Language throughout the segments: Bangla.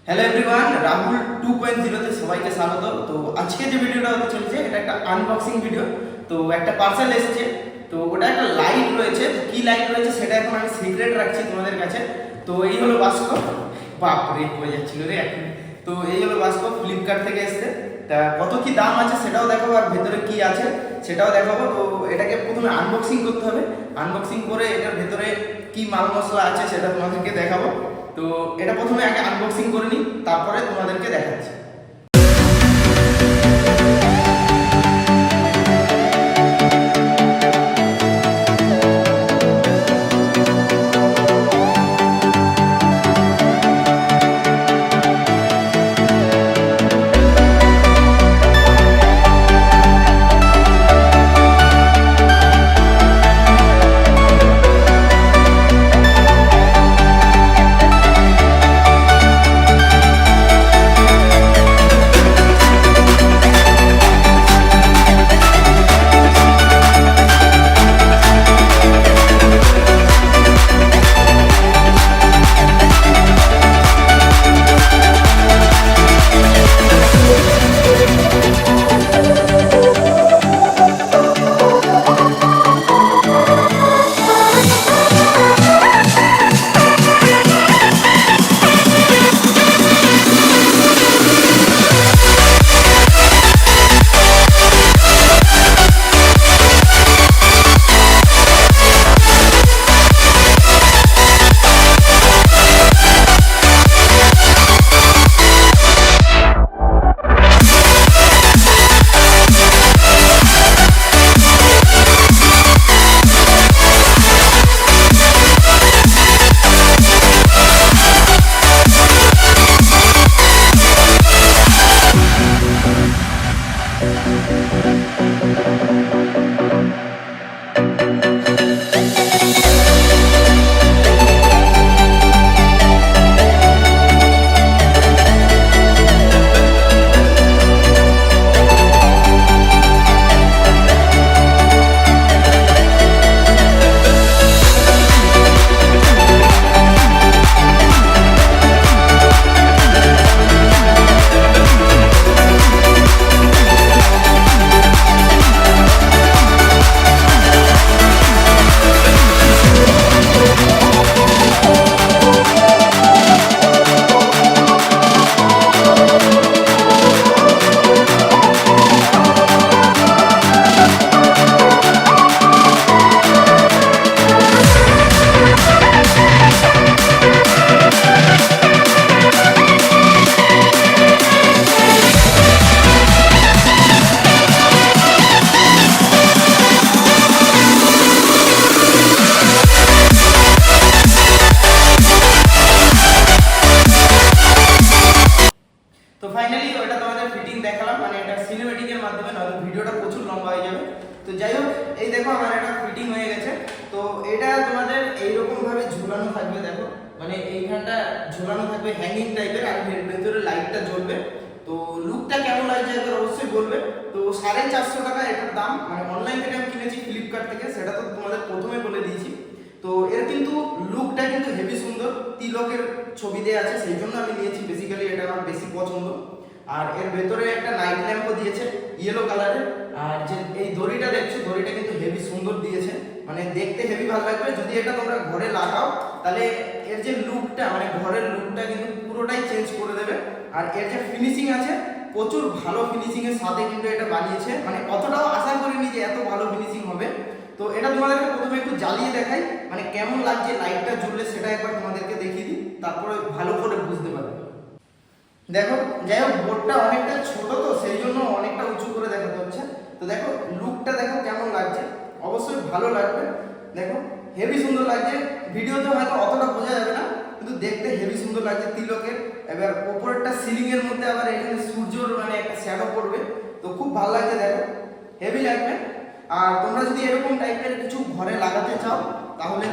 হ্যালো এভরিওয়ান, রাহুল 2.0 তে সবাইকে স্বাগত। তো আজকে যে ভিডিওটা হতে চলেছে এটা একটা আনবক্সিং ভিডিও। তো একটা পার্সেল এসেছে, তো ওটা একটা লাইট রয়েছে। তো কি লাইট রয়েছে সেটা এখন আমি সিক্রেট রাখছি তোমাদের কাছে। তো এই হলো বাস্ক, বাপ রে পড়ে যাচ্ছিল রে এখন। তো এই হলো বাস্ক, ফ্লিপকার্ট থেকে এসেছে। তা কত কি দাম আছে সেটাও দেখাবো, আর ভেতরে কি আছে সেটাও দেখাবো। তো এটাকে প্রথমে আনবক্সিং করতে হবে, আনবক্সিং করে এটার ভেতরে কি মাল মশলা আছে সেটা তোমাদেরকে দেখাবো। তো এটা প্রথমে আগে আনবক্সিং করে নিই, তারপরে তোমাদেরকে দেখাচ্ছি। তো ফাইনালি ওটা তোমাদের ফিটিং দেখালাম, মানে এটা সিনেমেটিকের মাধ্যমে, নয়তো ভিডিওটা প্রচুর লম্বা হয়ে যাবে। তো যাই হোক, এই দেখো আমার এটা ফিটিং হয়ে গেছে। তো এটা তোমাদের এইরকম ভাবে ঝুলানো থাকবে, দেখো মানে এইখানটা ঝুলানো থাকবে হ্যাঙ্গিং টাইপের, আর এর ভেতরে লাইটটা জ্বলবে। তো লুকটা কেমন লাগছে একবার অবশ্যই বলবে। তো 450 টাকা এটার দাম, মানে অনলাইন থেকে আমি কিনেছি ফ্লিপকার্ট থেকে, সেটা তো তোমাদের প্রথমে বলে দিয়েছি। তো এর কিন্তু লুকটা কিন্তু হেভি সুন্দর, তিলকের ছবি দেওয়া আছে, সেই জন্য আমি নিয়েছি। বেসিক্যালি এটা আমার বেশি পছন্দ। আর এর ভেতরে একটা নাইট ল্যাম্পও দিয়েছে ইয়েলো কালারের। আর যে এই দড়িটা দেখছো, দড়িটা কিন্তু হেভি সুন্দর দিয়েছে, মানে দেখতে হেভি ভালো লাগবে। যদি এটা তোমরা ঘরে লাগাও তাহলে এর যে লুকটা, মানে ঘরের লুকটা কিন্তু পুরোটাই চেঞ্জ করে দেবে। আর এর যে ফিনিশিং আছে, প্রচুর ভালো ফিনিশিং এর সাথে কিন্তু এটা বানিয়েছে, মানে অতটাও আশা করিনি যে এত ভালো ফিনিশিং হবে। তো এটা তোমাদেরকে প্রথমে একটু জ্বালিয়ে দেখাই, মানে কেমন লাগছে লাইটটা জ্বললে সেটা একবার তোমাদেরকে দেখিয়ে দিই, তারপরে ভালো করে বুঝতে পারবে। দেখো, যাই হোক বোর্ডটা অনেকটা ছোট, তো সেই জন্য অনেকটা উঁচু করে দেখাতে হচ্ছে। তো দেখো লুকটা দেখো কেমন লাগছে, অবশ্যই ভালো লাগবে। দেখো হেভি সুন্দর লাগছে, ভিডিওতে হয়তো অতটা বোঝা যাবে না, কিন্তু দেখতে হেভি সুন্দর লাগছে তিলকের। এবার উপরেরটা সিলিং এর মধ্যে আবার এখানে সূর্যর মানে একটা শ্যাডো পড়বে, তো খুব ভালো লাগছে, দেখো হেভি লাগবে। আর তোমরা যদি এরকম টাইপের কিছু ঘরে লাগাতে চাও তাহলে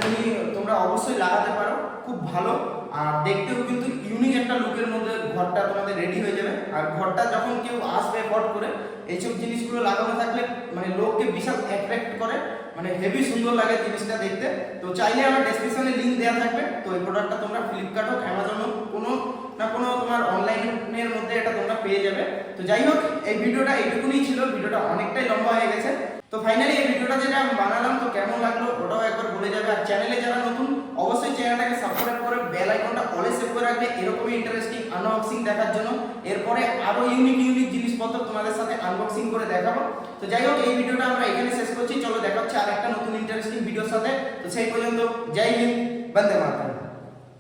তোমরা অবশ্যই লাগাতে পারো, খুব ভালো। আর দেখতেও কিন্তু ইউনিক একটা লুকের মধ্যে ঘরটা তোমাদের রেডি হয়ে যাবে। আর ঘরটা যখন কেউ আসবে ফট করে, এইসব জিনিসগুলো লাগানো থাকলে মানে লোককে বিশাল অ্যাট্রাক্ট করে, মানে হেভি সুন্দর লাগে জিনিসটা দেখতে। তো চাইলে আমার ডেসক্রিপশনে লিংক দেওয়া থাকবে। তো এই প্রোডাক্টটা তোমরা ফ্লিপকার্ট হোক, অ্যামাজন হোক, কোনো না কোনো তোমার পেয়ে যাবে। তো যাই হোক, এই ভিডিওটা এইটুকুনি ছিল, ভিডিওটা অনেকটাই লম্বা হয়ে গেছে। তো ফাইনালি এই ভিডিওটা যেটা আমি বানালাম তো কেমন লাগলো ওটাও একবার বলে যাবে। আর চ্যানেলে যারা নতুন অবশ্যই চ্যানেলটাকে সাবস্ক্রাইব করে বেল আইকনটা অলে সেভ করে রাখবে এরকমই ইন্টারেস্টিং আনবক্সিং দেখার জন্য। এরপরে আরো ইউনিক জিনিসপত্র তোমাদের সাথে আনবক্সিং করে দেখাবো। তো যাই হোক, এই ভিডিওটা আমরা এখানে শেষ করছি। চলো দেখা হচ্ছে আর একটা নতুন ইন্টারেস্টিং ভিডিওর সাথে। তো সেই পর্যন্ত জয় হিন্দ, বন্দে মাতরম।